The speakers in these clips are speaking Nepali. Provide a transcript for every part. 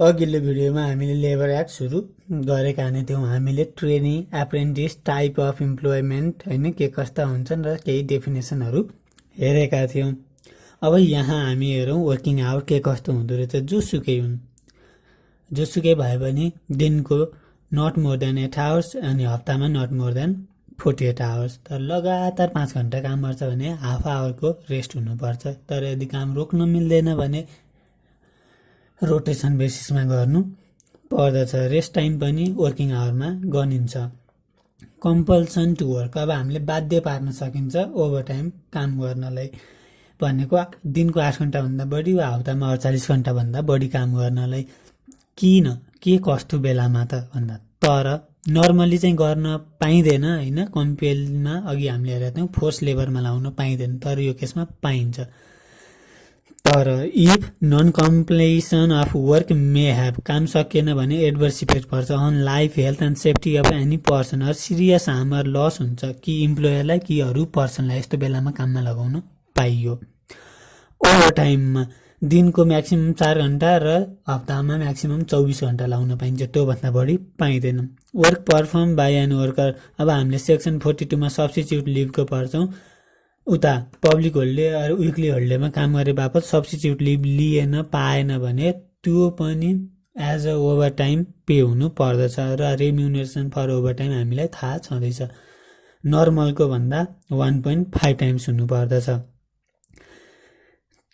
अघिल्लो भिडियोमा हामीले लेबर एक्ट सुरु गरेका नै थियौँ। हामीले ट्रेनी, एप्रेन्टिस, टाइप अफ इम्प्लोइमेन्ट होइन के कस्ता हुन्छन् र केही डेफिनेसनहरू हेरेका थियौँ। अब यहाँ हामी हेरौँ वर्किङ आवर के कस्तो हुँदो रहेछ। जोसुकै हुन्, जोसुकै भए पनि दिनको नट मोर देन 8 आवर्स अनि हप्तामा नट मोर देन 48 आवर्स। तर लगातार 5 घन्टा काम गर्छ भने हाफ आवरको रेस्ट हुनुपर्छ। तर यदि काम रोक्न मिल्दैन भने रोटेसन बेसिसमा गर्नु पर्दछ। रेस्ट टाइम पनि वर्किङ आवरमा गनिन्छ। कम्पल्सन टु वर्क, अब हामीले बाध्य पार्न सकिन्छ ओभर टाइम काम गर्नलाई। भनेको दिनको 8 घन्टाभन्दा बढी वा हप्तामा 48 घन्टाभन्दा बढी काम गर्नलाई। किन, के कस्तो बेलामा त भन्दा, तर नर्मली चाहिँ गर्न पाइँदैन होइन। कम्पेलमा अघि हामीले हेरेका थियौँ फोर्स लेबरमा लाउन पाइँदैन, तर यो केसमा पाइन्छ। तर if non completion of work may have, काम सकिएन भने एडभर्स इफेक्ट पर्छ on life, health and safety of any person or serious harm or loss हुन्छ कि इम्प्लोयरलाई कि अरू पर्सनलाई यस्तो बेलामा काममा लगाउन पाइयो। ओभर टाइममा दिनको म्याक्सिमम 4 घन्टा र हप्तामा म्याक्सिमम 24 घन्टा लाउन पाइन्छ, त्योभन्दा बढी पाइँदैन। Work perform by an worker, अब हामीले सेक्सन 42मा सब्स्टिट्युट लिभको पढ्छौँ। उता पब्लिक होलिडे र विकली होलिडेमा काम गरे बापत सब्स्टिट्युट लिभ लिएन पाएन भने त्यो पनि as a overtime pay हुनु पर्दछ र रेम्युनरेसन फर ओभर टाइम हामीलाई थाहा छँदैछ, नर्मलको भन्दा 1.5 टाइम्स हुनु पर्दछ।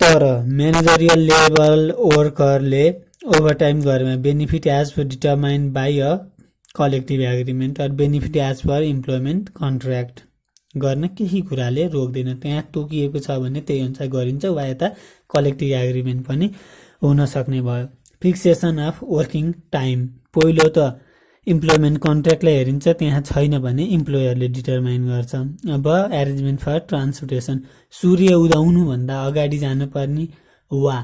तर म्यानेजरियल लेभल वर्करले ओभर टाइम गरेमा benefit as per determined by a collective agreement or benefit as per employment contract गर्न केही कुराले रोक्दैन। त्यहाँ तोकिएको छ भने त्यही अनुसार गरिन्छ, वा यता कलेक्टिभ एग्रिमेन्ट पनि हुन सक्ने भयो। फिक्सेसन अफ वर्किङ टाइम, पहिलो त इम्प्लोइमेन्ट कन्ट्र्याक्टलाई हेरिन्छ, त्यहाँ छैन भने इम्प्लोयरले डिटर्माइन गर्छ। अब एरेन्जमेन्ट फर ट्रान्सपोर्टेसन, सूर्य उदाउनुभन्दा अगाडि जानुपर्ने वा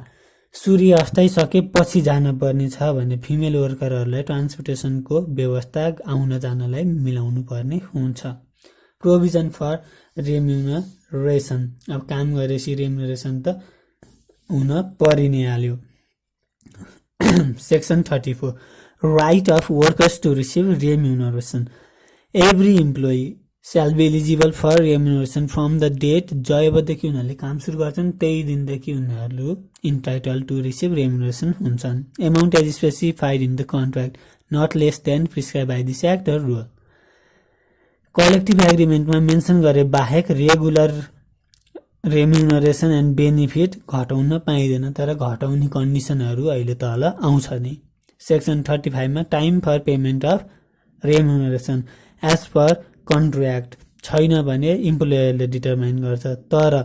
सूर्य अस्ताइसकेपछि जानुपर्ने छ भने फिमेल वर्करहरूलाई ट्रान्सपोर्टेसनको व्यवस्था आउन जानलाई मिलाउनु पर्ने हुन्छ। प्रोभिजन फर रेम्युनरेसन, अब काम गरेपछि रेम्युनरेसन त हुन परि नै हाल्यो। Section 34, right of workers to receive remuneration, every employee shall be eligible for remuneration from the date, जबदेखि उनीहरूले काम सुरु गर्छन् त्यही दिनदेखि उनीहरू इन्टाइटल टु रिसिभ रेम्युनरेसन हुन्छन्। Amount as specified in the contract not less than prescribe by this act or rule, collective एग्रिमेन्टमा मेन्सन गरे बाहेक रेगुलर रेम्युनरेसन एन्ड बेनिफिट घटाउन पाइँदैन, तर घटाउने कन्डिसनहरू अहिले तल आउँछ नि। सेक्सन 35मा time for payment of remuneration as per contract छैन भने इम्प्लोयरले डिटर्माइन गर्छ। तर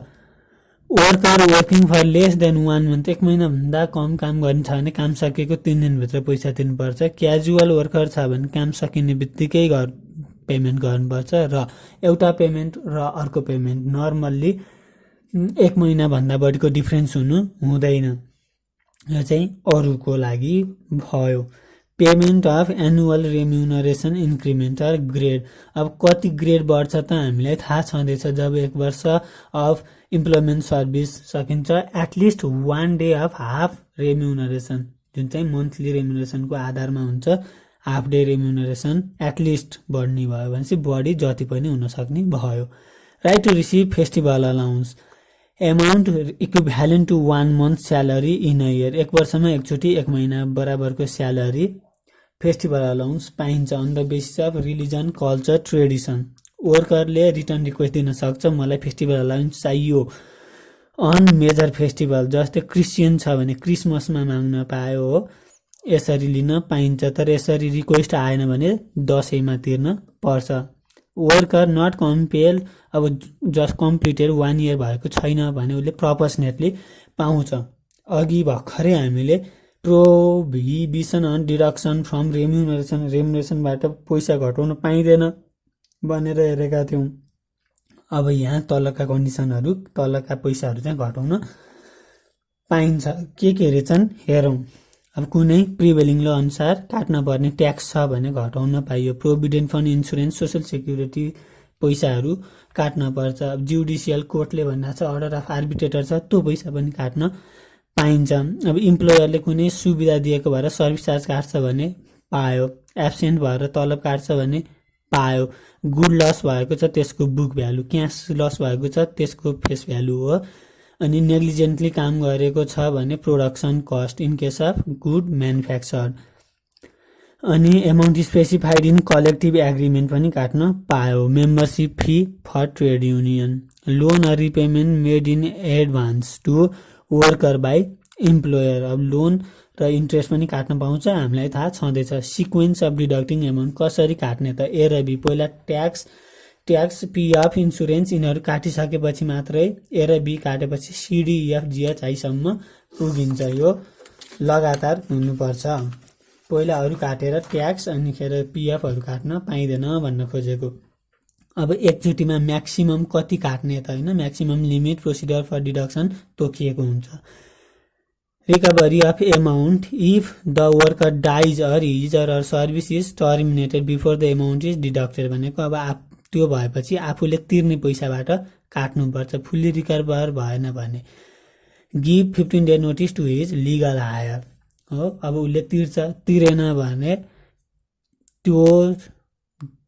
worker working for less than 1 month, 1 महिनाभन्दा कम काम गरिन्छ भने काम सकिएको 3 दिनभित्र पैसा दिनुपर्छ। क्याजुअल वर्कर छ भने काम सकिने बित्तिकै पेमेन्ट गर्नुपर्छ र एउटा पेमेन्ट र अर्को पेमेन्ट नर्मल्ली 1 महिनाभन्दा बढीको डिफ्रेन्स हुनु हुँदैन। यो चाहिँ अरूको लागि भयो। Payment of annual remuneration increment or grade, अब कति ग्रेड बढ्छ त हामीलाई थाहा छँदैछ। जब 1 वर्ष अफ इम्प्लोइमेन्ट सर्भिस सकिन्छ, एटलिस्ट 1 डे अफ हाफ रेम्युनरेसन, जुन चाहिँ मन्थली रेम्युनरेसनको आधारमा हुन्छ, हाफ डे रेम्युनरेसन एटलिस्ट बढ्ने भयो भनेपछि बढी जति पनि हुन सक्ने भयो। Right to receive festival allowance, amount equivalent to 1 month salary in a year, 1 वर्षमा एकचोटि 1 महिना बराबरको स्यालेरी फेस्टिभल अलाउन्स पाइन्छ on the basis of religion culture tradition. वर्करले रिटर्न रिक्वेस्ट दिन सक्छ, मलाई फेस्टिभल अलाउन्स चाहियो अन मेजर फेस्टिभल, जस्तै क्रिस्चियन छ भने क्रिसमसमा माग्न पायो हो, यसरी लिन पाइन्छ। तर यसरी रिक्वेस्ट आएन भने दसैँमा तिर्न पर्छ। वर्कर नट कम्पेल, अब जस्ट कम्प्लिटेड 1 इयर भएको छैन भने उसले प्रपोर्सनेटली पाउँछ। अघि भर्खरै हामीले प्रोभिबिसन अन डिडक्सन फ्रम रेम्युनरेसन, रेम्युनरेसनबाट पैसा घटाउन पाइँदैन भनेर हेरेका थियौँ। अब यहाँ तलका कन्डिसनहरू, तलका पैसाहरू चाहिँ घटाउन पाइन्छ। के रहेछन् हेरौँ। अब कुनै प्रिभेलिङ ल अनुसार काट्न पर्ने ट्याक्स छ भने घटाउन पाइयो। Provident fund, insurance, social security पैसाहरू काट्न पर्छ। जुडिसियल कोर्टले भनेको छ अर्डर अफ आर्बिट्रेटर छ, त्यो पैसा पनि काट्न पाइन्छ। अब इम्प्लोयरले कुनै सुविधा दिएको भएर सर्भिस चार्ज काट्छ भने पायो, एब्सेन्ट भएर तलब काट्छ भने पायो, गुड लस भएको छ त्यसको बुक भ्यालु, क्यास लस भएको छ त्यसको फेस भ्यालु हो। अनि नेग्लिजेन्टली काम गरेको छ भने production cost in case of good manufacture. अनि amount specified in collective agreement पनि काट्न पायो। Membership fee for trade union, loan or repayment made in advance to worker by employer. अब लोन र इन्ट्रेस्ट पनि काट्न पाउँछ, हामीलाई थाहा छँदैछ। सिक्वेन्स अफ डिडक्टिङ एमाउन्ट कसरी काट्ने त ए र बी, पहिला ट्याक्स पिएफ इन्सुरेन्स यिनीहरू काटिसकेपछि मात्रै ए र बी काटेपछि सिडिएफजिएचआईसम्म पुगिन्छ। यो लगातार हुनुपर्छ, पहिला अरू काटेर ट्याक्स अनि पिएफहरू काट्न पाइँदैन भन्न खोजेको। अब एकचोटिमा म्याक्सिमम कति काट्ने त होइन, maximum limit procedure for deduction तोकिएको हुन्छ। Recovery of amount if the worker dies or his or service is terminated before the amount is deducted भनेको अब त्यो भएपछि आफूले तिर्ने पैसाबाट काट्नुपर्छ, फुल्ली रिकभर भएन भने। Give 15 day notice to his legal heir हो, अब उसले तिरेन भने त्यो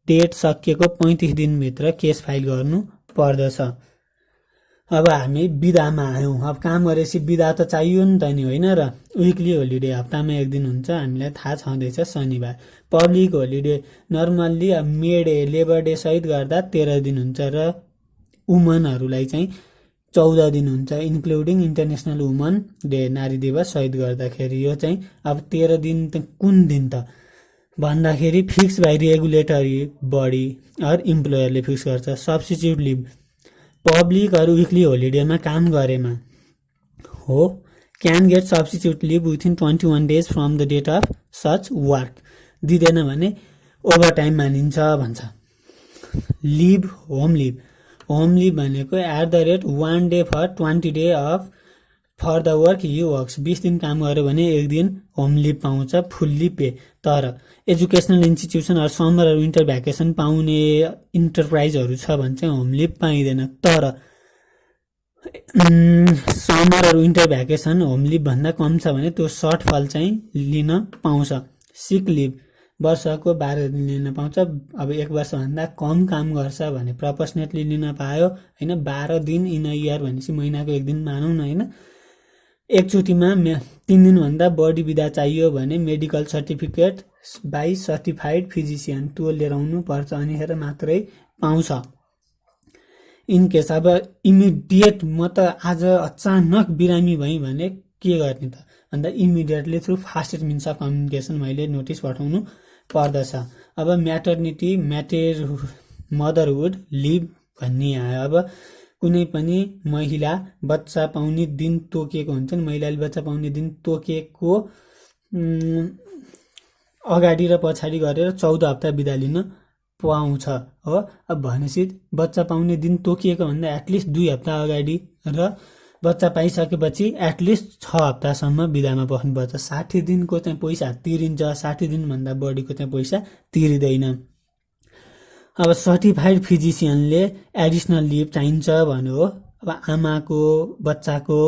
डेट सकिएको 35 दिनभित्र केस फाइल गर्नु पर्दछ। अब हामी बिदामा आयौँ, अब काम गरेपछि बिदा त चाहियो नि त नि, होइन र। विकली होलिडे हप्तामा एक दिन हुन्छ, हामीलाई थाहा छँदैछ शनिबार। पब्लिक होलिडे नर्मल्ली अब मे डे लेबर डे सहित गर्दा 13 दिन हुन्छ र वुमनहरूलाई चाहिँ 14 दिन हुन्छ, इन्क्लुडिङ इन्टरनेसनल वुमन डे नारी दिवस सहित गर्दाखेरि। यो चाहिँ अब 13 दिन त कुन दिन त भन्दाखेरि fix by regulatory body or इम्प्लोयरले फिक्स गर्छ। सब्स्टिट्युट लिभ, पब्लिक अरू विकली होलिडेमा काम गरेमा हो, can get substitute leave within 21 days from the date of such work. दिँदैन भने ओभर टाइम मानिन्छ भन्छ। Leave, home leave, home leave भनेको at the rate 1 day for 20 day of for the work he works. 20 दिन काम गर्यो भने 1 दिन होम लिभ पाउँछ, फुल्ली पे। तर एजुकेसनल इन्स्टिट्युसन अरू समर अरू विन्टर भ्याकेसन पाउने इन्टरप्राइजहरू छ भने चाहिँ होम लिभ पाइँदैन। तर समर अरू विन्टर भ्याकेसन होम लिभ भन्दा कम छ भने त्यो सर्टफल चाहिँ लिन पाउँछ। सिक लिभ, वर्षको 12 दिन लिन पाउँछ। अब 1 वर्षभन्दा कम काम गर्छ भने प्रपोर्सनेटली लिन पायो होइन। 12 दिन इन अ इयर भनेपछि महिनाको 1 दिन मानौँ न होइन। एकचोटिमा 3 दिनभन्दा बढी बिदा चाहियो भने medical certificate by certified physician त्यो लिएर आउनु पर्छ, अनिखेर मात्रै पाउँछ। इन केस अब इमिडिएट म त आज अचानक बिरामी भएँ भने के गर्ने त भन्दा immediately through fastest means of communication मैले नोटिस पठाउनु पर्दछ। अब म्याटर्निटी मदरहुड लिभ भन्ने आयो। अब कुनै पनि महिला बच्चा पाउने दिन तोकिएको हुन्छ नि, महिलाले बच्चा पाउने दिन तोकिएको अगाडि र पछाडि गरेर 14 हप्ता बिदा लिन पाउँछ हो। अब भनेपछि बच्चा पाउने दिन तोकिएको भन्दा एटलिस्ट 2 हप्ता अगाडि र बच्चा पाइसकेपछि एटलिस्ट 6 हप्तासम्म बिदामा बस्नुपर्छ। 60 दिनको चाहिँ पैसा तिरिन्छ, 60 दिनभन्दा बढीको चाहिँ पैसा तिरिँदैन। अब सर्टिफाइड फिजिसियनले एडिसनल लिभ चाहिन्छ भन्यो हो। अब आमाको बच्चाको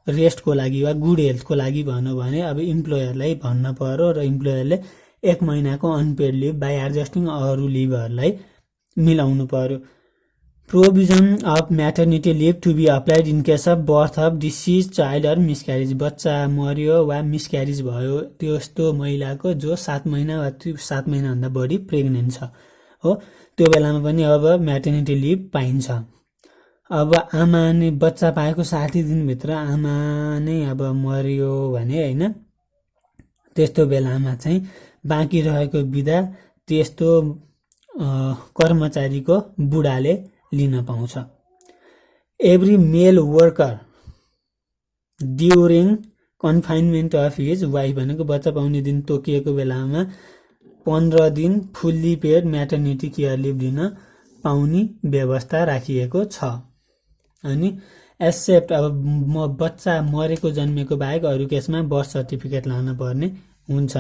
रेस्टको लागि वा गुड हेल्थको लागि भन्यो भने अब इम्प्लोयरलाई भन्न पर्यो र इम्प्लोयरले 1 महिनाको अनपेड लिभ बाई एडजस्टिङ अरू लिभहरूलाई मिलाउनु पर्यो। Provision of maternity leave to be applied in case of birth of deceased child or miscarriage. बच्चा मर्यो वा मिसक्यारेज भयो त्यस्तो महिलाको जो 7 महिना वा 7 महिनाभन्दा बढी प्रेग्नेन्ट छ हो, त्यो बेलामा पनि अब म्याटर्निटी लिभ पाइन्छ। अब आमा नै बच्चा पाएको 60 दिनभित्र आमा नै अब मर्यो भने होइन, त्यस्तो बेलामा चाहिँ बाँकी रहेको बिदा त्यस्तो कर्मचारीको बुढाले लिन पाउँछ। Every male worker during confinement of his wife भनेको बच्चा पाउने दिन तोकिएको बेलामा 15 दिन fully paid maternity care leave लिन पाउने व्यवस्था राखिएको छ। अनि एक्सेप्ट अब बच्चा मरेको जन्मेको बाहेक अरू केसमा बर्थ सर्टिफिकेट लान पर्ने हुन्छ।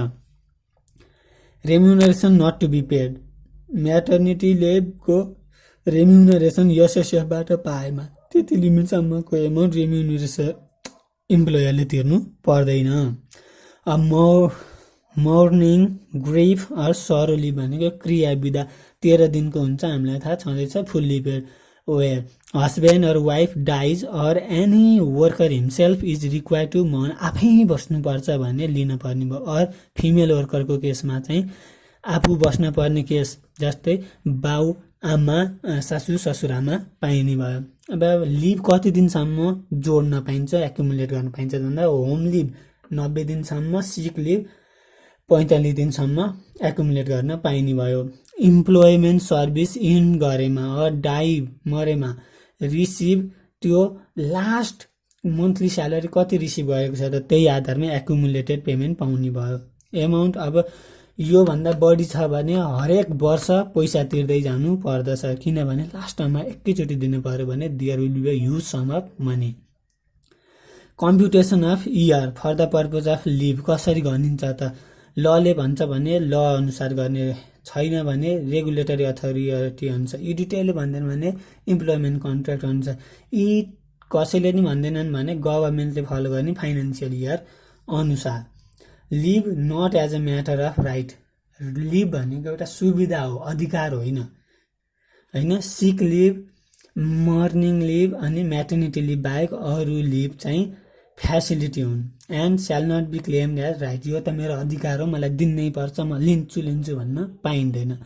Remuneration not to be paid, maternity लिभको रेम्युनरेसन एसएसएफबाट पाएमा त्यति लिमिटसम्मको एमाउन्ट इम्प्लोयरले तिर्नु पर्दैन। Mourning grief or sorrow leave भनेको क्रिया बिदा 13 दिनको हुन्छ, हामीलाई थाहा छँदैछ। Fully paid where husband or wife dies or any worker himself is required to आफै बस्नुपर्छ भने लिन पर्ने भयो। अर फिमेल वर्करको केसमा चाहिँ आफू बस्न पर्ने केस, जस्तै बाउ आमा सासू ससुरामा पाइने भयो। अब लिभ कति दिनसम्म जोड्न पाइन्छ, एक्युमुलेट गर्न पाइन्छ भन्दा होम लिभ 90 दिनसम्म, सिक लिभ 45 दिनसम्म एक्युमुलेट गर्न पाइने भयो। इम्प्लोइमेन्ट सर्भिस इन गरेमा डाइ मरेमा रिसिभ त्यो लास्ट मन्थली स्यालेरी कति रिसिभ गरेको छ त त्यही आधारमा एक्युमुलेटेड पेमेन्ट पाउने भयो। एमाउन्ट अब योभन्दा बढी छ भने हरेक वर्ष पैसा तिर्दै जानु पर्दछ, किनभने लास्ट टाइममा एकैचोटि दिनु पर्यो भने there will be huge sum of money. Computation of year for the purpose of leave कसरी गनिन्छ त? लले भन्छ भने ल अनुसार गर्ने, छैन भने रेगुलेटरी अथोरिटी अनुसार, इडिटीले भन्दैन भने इम्प्लोइमेन्ट कन्ट्र्याक्ट अनुसार, यी कसैले नि भन्दैनन् भने गभर्मेन्टले फलो गर्ने फाइनेन्सियल इयर अनुसार। Leave not as a matter of right, leave भनेको एउटा सुविधा हो, अधिकार होइन। सिक लिभ, मर्निङ लिभ अनि म्याटर्निटी लिभ बाहेक अरू लिभ चाहिँ फ्यासिलिटी हुन्। And shall not be claimed as right, यो त मेरो अधिकार हो, मलाई दिनै पर्छ, म लिन्छु भन्न पाइँदैन।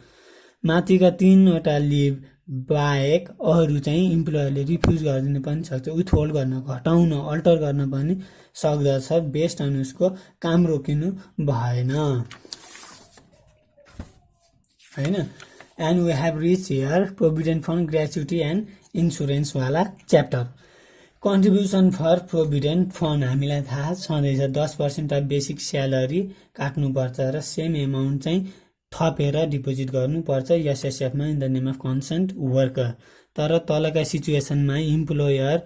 माथिका 3वटा लिभ बाहेक अरू चाहिँ इम्प्लोयरले रिफ्युज गरिदिनु पनि सक्छ, विथहोल्ड गर्न, घटाउन, अल्टर गर्न पनि सक्दछ, बेस्ड अन उसको काम रोकिनु भएन, होइन। And we have reach here provident fund, gratuity and इन्सुरेन्सवाला chapter. Contribution for provident fund हामीलाई थाहा छँदैछ, 10% अफ बेसिक स्यालेरी काट्नुपर्छ र सेम एमाउन्ट चाहिँ थपेर डिपोजिट गर्नुपर्छ एसएसएफमा in the name of concerned worker. तर तलका सिचुएसनमा employer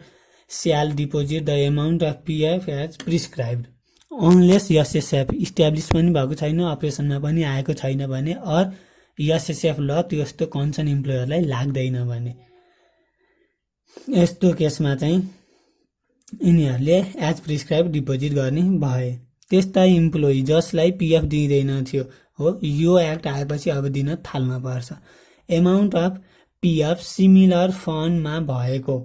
shall deposit the amount of PF as prescribed unless SSF establish पनि भएको छैन, अपरेसनमा पनि आएको छैन भने, अर एसएसएफ ल त्यस्तो कन्सर्न इम्प्लोयरलाई लाग्दैन भने, यस्तो केसमा चाहिँ यिनीहरूले एज प्रिस्क्राइब डिपोजिट गर्ने भए। त्यस्ता इम्प्लोइ जसलाई पिएफ दिँदैन थियो हो, यो एक्ट आएपछि अब दिन थाल्न पर्छ। एमाउन्ट अफ पिएफ सिमिलर फन्डमा भएको,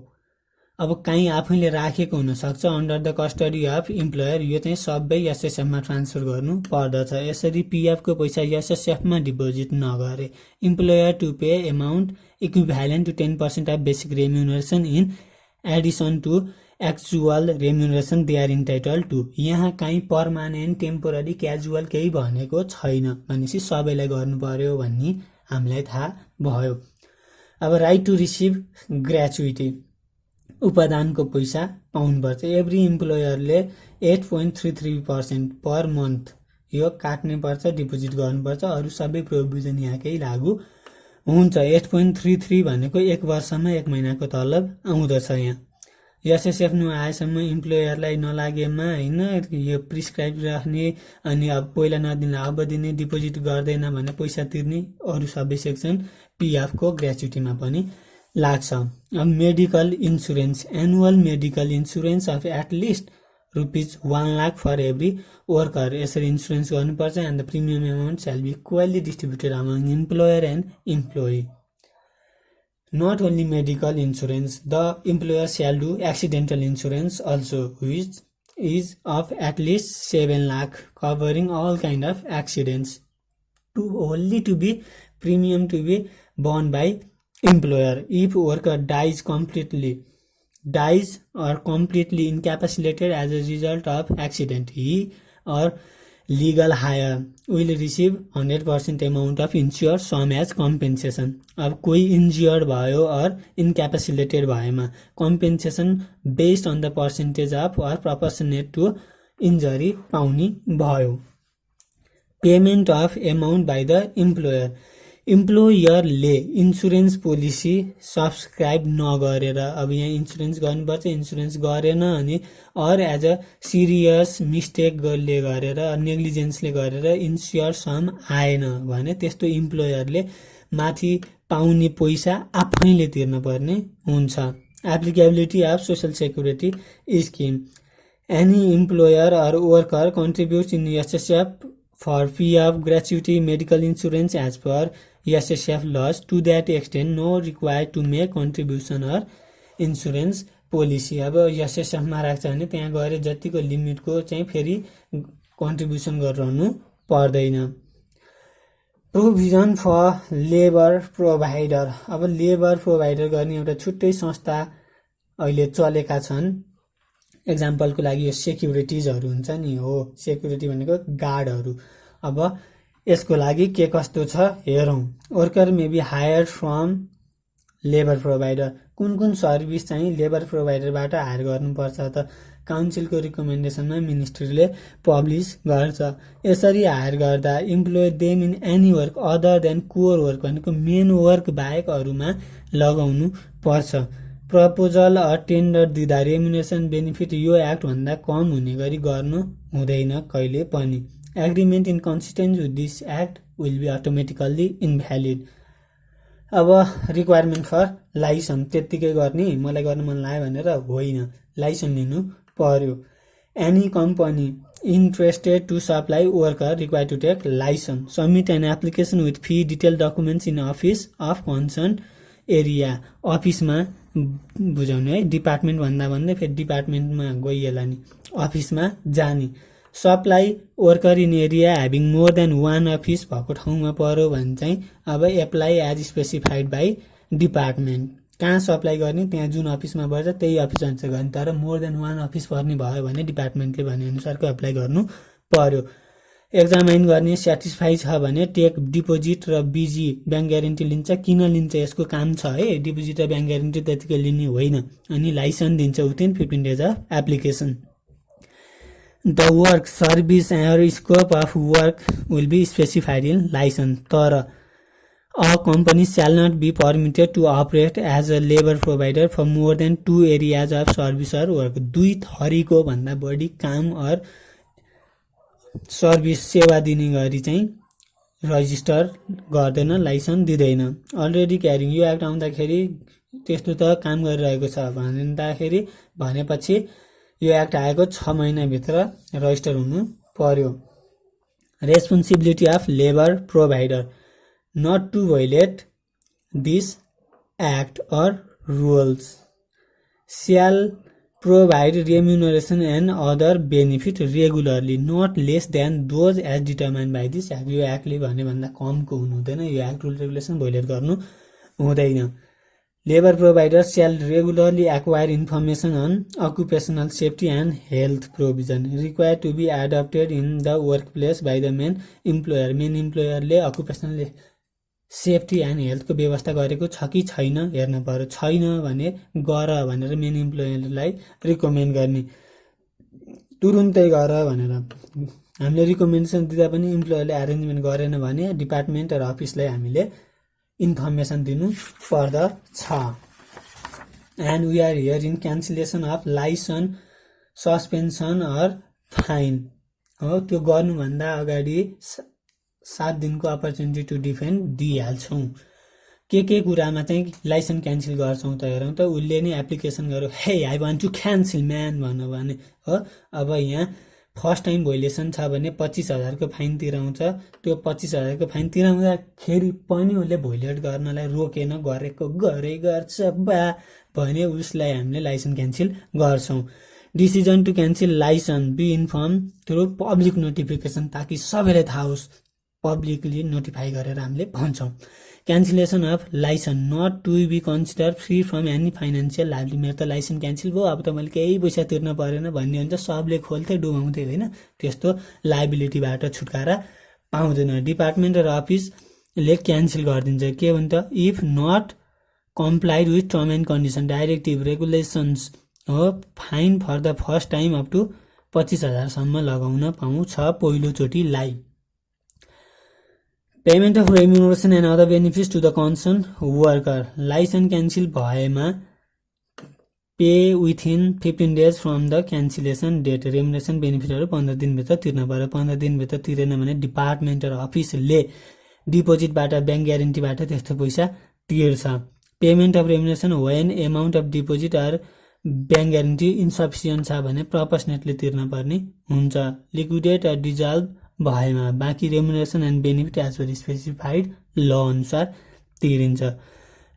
अब कहीँ आफैले राखेको हुनसक्छ under the custody of employer, यो चाहिँ सबै एसएसएफमा ट्रान्सफर गर्नु पर्दछ। यसरी पिएफको पैसा एसएसएफमा डिपोजिट नगरे employer to pay amount equivalent to 10% of basic remuneration in addition to actual remuneration they are entitle to. यहाँ कहीँ पर्मानेन्ट, टेम्पोररी, क्याजुअल केही भनेको छैन भनेपछि सबैलाई गर्नु पर्यो भन्ने हामीलाई थाहा भयो। अब राइट टु रिसिभ ग्रेच्युटी, उपादानको पैसा पाउनुपर्छ। एभ्री इम्प्लोयरले 8.33% पर मन्थ यो काट्ने पर्छ, डिपोजिट गर्नुपर्छ, अरू सबै प्रोभिजन यहाँकै लागू हुन्छ। 8.33 भनेको 1 वर्षमा 1 महिनाको तलब आउँदछ। यहाँ एसएसएफ आएसम्म इम्प्लोयरलाई नलागेमा, होइन, यो प्रिस्क्राइब राख्ने, अनि अब पहिला नदिने अब दिने, डिपोजिट गर्दैन भने पैसा तिर्ने, अरू सबै सेक्सन पिएफको ग्रेच्युटीमा पनि लाग्छ। अब medical insurance, annual medical insurance of at least ₹1 lakh for every worker, यसरी इन्सुरेन्स गर्नुपर्छ। And the premium amount shall be equally distributed among employer and employee. Not only medical insurance, the employer shall do accidental insurance also, which is of at least 7 lakh, covering all kind of accidents, only to be premium to be borne by employer. If worker dies or completely incapacitated as a result of accident, he or legal hire will receive 100% amount of insured sum as compensation. अब कोही इन्जियर्ड भयो और इन्क्यापेसिलेटेड भएमा compensation based on the percentage of or proportionate to injury पाउने भयो। Payment of amount by the employer, इम्प्लोयरले इन्सुरेन्स पोलिसी सब्सक्राइब नगरेर, अब यहाँ इन्सुरेन्स गर्नुपर्छ, इन्सुरेन्स गरेन अनि अर एज अ सिरियस मिस्टेकले गरेर, नेग्लिजेन्सले गरेर इन्स्योर सम आएन भने त्यस्तो इम्प्लोयरले माथि पाउने पैसा आफैले तिर्न पर्ने हुन्छ। Applicability of social security scheme, Any employer or worker contributes in SSF for PF, gratuity, medical insurance as per SSF laws. To that extent, no required to make contribution or insurance policy. अब एसएसएफमा राख्छ भने त्यहाँ गएर जतिको लिमिटको चाहिँ फेरि कन्ट्रिब्युसन गरिरहनु पर्दैन। Provision for labour provider. अब लेबर प्रोभाइडर गर्ने एउटा छुट्टै संस्था अहिले चलेका छन्। एक्जाम्पलको लागि यो सेक्युरिटिजहरू हुन्छ नि, हो सेक्युरिटी भनेको गार्डहरू। अब यसको लागि के कस्तो छ हेरौँ। Worker may be hired from labour provider. कुन कुन सर्भिस चाहिँ लेबर प्रोभाइडरबाट हायर गर्नुपर्छ त? काउन्सिलको रिकमेन्डेसनमा मिनिस्ट्रीले पब्लिस गर्छ। यसरी हायर गर्दा employee them in any work other than core work भनेको मेन वर्क बाहेक अरूमा लगाउनु पर्छ। प्रपोजल टेन्डर दिँदा रेम्युनेसन बेनिफिट यो एक्टभन्दा कम हुने गरी गर्नु हुँदैन कहिले पनि। Agreement in consistence with this act will be automatically invalid. अब रिक्वायरमेन्ट फर लाइसन त्यत्तिकै गर्ने, मलाई गर्न मन लाग्यो भनेर होइन, लाइसन लिनु पर्यो। Any company interested to supply worker required to take license. Submit an application with fee detailed documents in office of concerned area. अफिसमा बुझाउने है, डिपार्टमेन्ट भन्दा भन्दै फेरि डिपार्टमेन्टमा गइएला नि, अफिसमा जाने। Supply worker in area having more than one office भएको ठाउँमा पर्यो भने चाहिँ अब apply as specified by department. कहाँ सप्लाई गर्ने, त्यहाँ जुन अफिसमा पर्छ त्यही अफिस अनुसार गर्ने। तर मोर देन वान अफिस पर्ने भयो भने डिपार्टमेन्टले भनेअनुसारको एप्लाई गर्नु पर्यो। एक्जामाइन गर्ने, सेटिस्फाई छ भने टेक डिपोजिट र बिजी ब्याङ्क ग्यारेन्टी लिन्छ। किन लिन्छ, यसको काम छ है। डिपोजिट र ब्याङ्क ग्यारेन्टी त्यतिकै लिने होइन। अनि लाइसेन्स दिन्छ within 15 days of application. The work service and scope of work will be specified in licence. तर a company shall not be permitted to operate as a labor provider for more than 2 areas of service or work. दुई थरीको भन्दा बढी काम और सर्भिस सेवा दिने गरी चाहिँ रजिस्टर गर्दैन, लाइसेन्स दिँदैन। अलरेडी क्यारिङ यो एक्ट आउँदाखेरि त्यस्तो त काम गरिरहेको छ भन्दाखेरि भनेपछि यो एक्ट आएको 6 महिनाभित्र रजिस्टर हुनु पर्यो। Responsibility of labour provider not to violate this act or rules shall provide remuneration and other benefit regularly not less than those as determined by this act. यो एक्टले भने भन्दा कमको हुनु हुँदैन। यो एक्ट रुल रेगुलेसन भोइलेट गर्नु हुँदैन। Labour provider shall regularly acquire information on occupational safety and health provision required to be adopted in the workplace by the main employer. Main इम्प्लोयरले occupational सेफ्टी एन्ड हेल्थको व्यवस्था गरेको छ कि छैन हेर्न पर्यो। छैन भने गर भनेर मेन इम्प्लोयरलाई रिकमेन्ड गर्ने, तुरुन्तै गर भनेर। हामीले रिकमेन्डेसन दिँदा पनि इम्प्लोयरले एरेन्जमेन्ट गरेन भने डिपार्टमेन्ट र अफिसलाई हामीले इन्फर्मेसन दिनु पर्दछ। And we are here in cancellation of licence, suspension or fine. हो त्यो गर्नुभन्दा अगाडि 7 दिनको अपर्च्युनिटी टु डिफेन्ड दिइहाल्छौँ। के कुरामा चाहिँ लाइसेन्स क्यान्सल गर्छौँ त हेरौँ त। उसले नै एप्लिकेसन गर्यो, hey I want to cancel man भन्यो भने हो। अब यहाँ फर्स्ट टाइम भोइलेसन छ भने 25,000 को फाइन तिराउँछ। त्यो 25,000 को फाइन तिराउँदाखेरि पनि उसले भोइलेट गर्नलाई रोकेन, गरेको गरे गर्छ बा भने उसलाई हामीले लाइसेन्स क्यान्सल गर्छौँ। Decision to cancel licence be inform through public notification, ताकि सबैलाई थाहा होस्, पब्लिकली नोटिफाई गरेर हामीले भन्छौँ। Cancellation of licence not to be consider free from any financial liability. मेरो त लाइसेन्स क्यान्सल भयो, अब त मैले केही पैसा तिर्न परेन भन्ने हुन्छ, सबले खोल्थे डुबाउँथे होइन। त्यस्तो लाइबिलिटीबाट छुटकारा पाउँदैन। डिपार्टमेन्ट र अफिसले क्यान्सल गरिदिन्छ। के भन्छ, if not complied with term and condition directive regulations हो, fine for the first time up to 25,000 सम्म लगाउन पाउँछ पहिलोचोटिलाई। Payment of remuneration and other benefits to the concern worker. License cancel भएमा pay within 15 days from the cancellation date. Remuneration बेनिफिटहरू 15 दिनभित्र तिर्न पर्यो। 15 दिनभित्र तिरेन भने डिपार्टमेन्ट र अफिसले डिपोजिटबाट ब्याङ्क ग्यारेन्टीबाट त्यस्तो पैसा तिर्छ। Payment of remuneration when amount of deposit are bank guarantee insufficient छ भने प्रपोर्सनेटली तिर्न पर्ने हुन्छ। लिक्विडेट डिजल्भ भएमा बाँकी remuneration and benefit as per specified law अनुसार तिरिन्छ।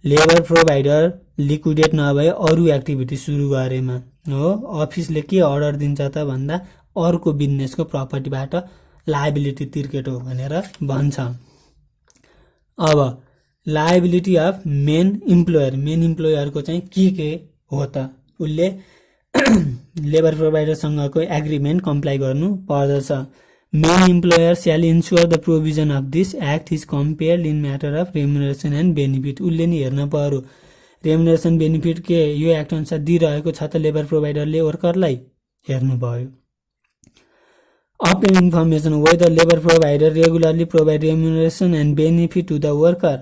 लेबर प्रोभाइडर लिक्विडेट नभए अरू एक्टिभिटी सुरु गरेमा हो अफिसले के अर्डर दिन्छ त भन्दा अर्को बिजनेसको प्रपर्टीबाट लायबिलिटी तिर्केटो भनेर भन्छ। अब लायबिलिटी अफ मेन इम्प्लोयरको चाहिँ के हो त उसले लेबर प्रोभाइडरसँगको एग्रिमेन्ट कम्प्लाई गर्नु पर्दछ। Main employer shall ensure the provision of this act is compared in matter of remuneration and benefit. उसले नि हेर्न पर्यो रेमुनरेसन बेनिफिट के यो एक्ट अनुसार दिइरहेको छ त लेबर प्रोभाइडरले वर्करलाई हेर्नु पर्यो। Obtain information whether labor provider regularly provide remuneration and benefit to the worker।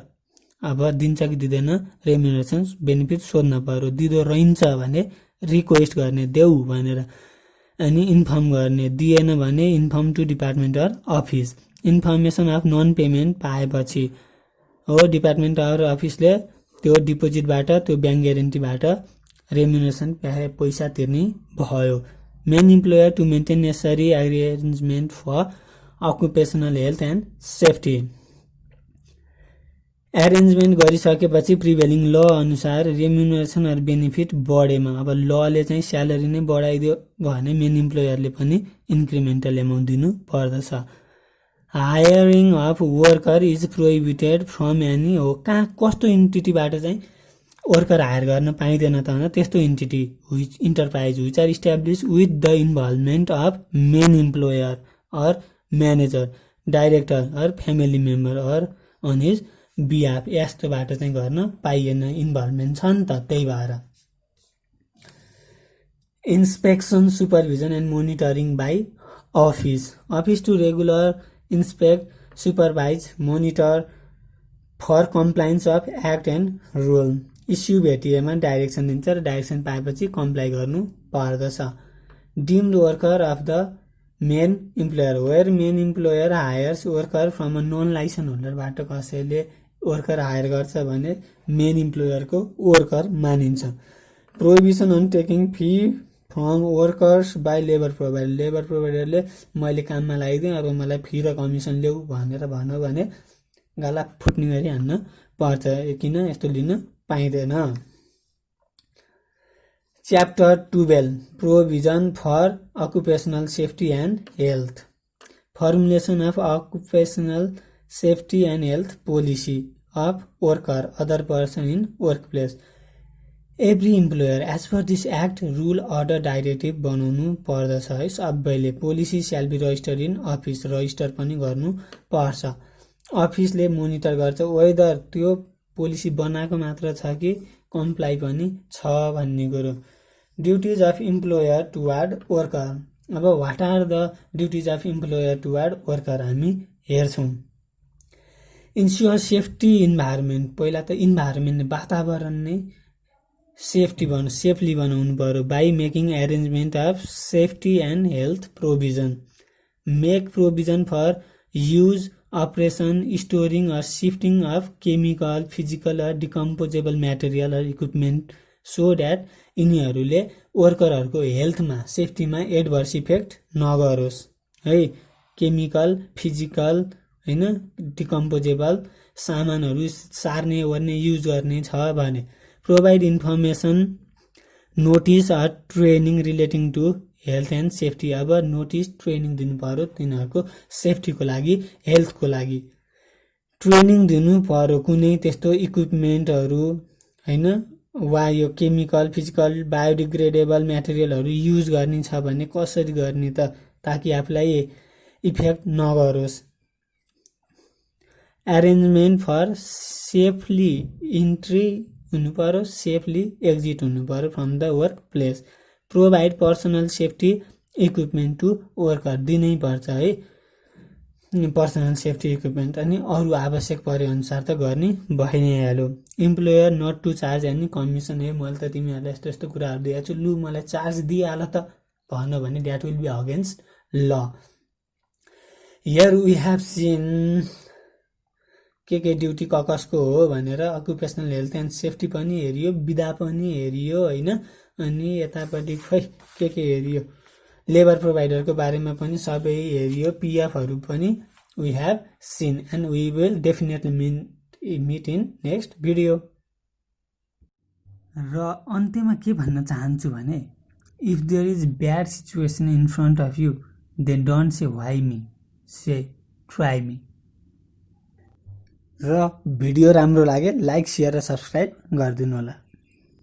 अब दिन्छ कि दिँदैन रेमुनरेसन बेनिफिट सोध्न पर्यो। दिँदो रहन्छ भने रिक्वेस्ट गर्ने देऊ भनेर अनि इन्फर्म गर्ने, दिएन भने inform to department or office. Information of non payment पाएपछि हो डिपार्टमेन्ट अर अफिसले त्यो डिपोजिटबाट त्यो ब्याङ्क ग्यारेन्टीबाट रेमुनरेसन पैसा तिर्ने भयो। Main employer to maintain necessary arrangement for occupational health and safety. Arrangement गरिसकेपछि प्रिभेलिङ ल अनुसार रेमुनरेसन अर बेनिफिट बढेमा अब लले चाहिँ स्यालेरी नै बढाइदियो भने मेन इम्प्लोयरले पनि इन्क्रिमेन्टल एमाउन्ट दिनु पर्दछ। Hiring of worker is prohibited from any हो कहाँ कस्तो इन्टिटीबाट चाहिँ वर्कर हायर गर्न पाइँदैन त भन्दा त्यस्तो entity enterprise which are establish with the involvement of main employer or manager director or family member or on his behalf यस्तोबाट चाहिँ गर्न पाइएन इन्भल्भमेन्ट छ नि त त्यही भएर। Inspection supervision and monitoring by office to regular inspect supervise monitor for compliance of act and rule. Issue भेटिएमा डाइरेक्सन दिन्छ र डाइरेक्सन पाएपछि कम्प्लाई गर्नु पर्दछ। Deemed worker of the main employer where main employer hires worker from a non license होल्डरबाट कसैले वर्कर हायर गर्छ भने मेन इम्प्लोयरको वर्कर मानिन्छ। Prohibition on taking fee from workers by labour प्रोभाइडरले मैले काममा लगाइदिएँ अब मलाई फी र कमिसन ल्याऊ भनेर भन्यो भने गाला फुट्ने गरी हान्न पर्छ। किन यस्तो लिन पाइँदैन। Chapter 12 provision for occupational safety and health. Formulation of occupational safety and health policy of worker other person in workplace. Every employer as per this act rule order directive बनाउनु पर्दछ है सबैले। Policy shall be registered in office register पनि गर्नु पर्छ। अफिसले मोनिटर गर्छ वेदर त्यो पोलिसी बनाएको मात्र छ कि कम्प्लाई पनि छ भन्ने कुरो। Duties of employer toward worker अब what are the duties of employer toward worker हामी हेर्छौँ। इन्स्योर सेफ्टी इन्भाइरोमेन्ट पहिला त इन्भाइरोमेन्ट वातावरण नै सेफली बनाउनु पर्यो। By making arrangement of safety and health provision. Make provision for use operation storing or shifting of chemical physical or decomposable material or equipment so that यिनीहरूले वर्करहरूको हेल्थमा सेफ्टीमा एडभर्स इफेक्ट नगरोस् है। केमिकल फिजिकल हैन डिकम्पोजेबल सामानहरू सार्ने वर्ने युज गर्ने छ भने provide information notice or training relating to health and safety अब नोटिस ट्रेनिङ दिनु पर्यो तिनीहरूको सेफ्टीको लागि हेल्थको लागि ट्रेनिङ दिनु पर्यो। कुनै त्यस्तो इक्विपमेन्टहरू हैन वा यो केमिकल फिजिकल बायोडिग्रेडेबल मेटेरियलहरू युज गर्ने छ भने कसरी गर्ने त ताकि आफूलाई इफेक्ट नगरोस्। एरेन्जमेन्ट फर सेफली इन्ट्री हुनु पर्यो सेफली एक्जिट हुनु पर्यो from the work place. Provide personal safety equipment to worker दिनै पर्छ है पर्सनल सेफ्टी इक्विपमेन्ट अनि अरू आवश्यक परे अनुसार त गर्ने भइ नै हाल्यो। Employer not to charge any commission है मैले त तिमीहरूलाई यस्तो यस्तो कुराहरू दिएको छु लु मलाई चार्ज दिइहाल त भन्यो भने द्याट विल बी अगेन्स्ट ल। हियर वी हेभ सिन के ड्युटी कसको हो भनेर अकुपेसनल हेल्थ एन्ड सेफ्टी पनि हेरियो विधा पनि हेरियो हैन अनि यतापट्टि खै के हेरियो, लेबर प्रोभाइडरको बारेमा पनि सबै हेरियो, पिएफहरू पनि we have seen and we will definitely meet in next video. र अन्त्यमा के भन्न चाहन्छु भने if there is bad situation in front of you then don't say why me, say try me. र भिडियो राम्रो लागे लाइक, शेयर र सब्स्क्राइब गरिदिनु होला।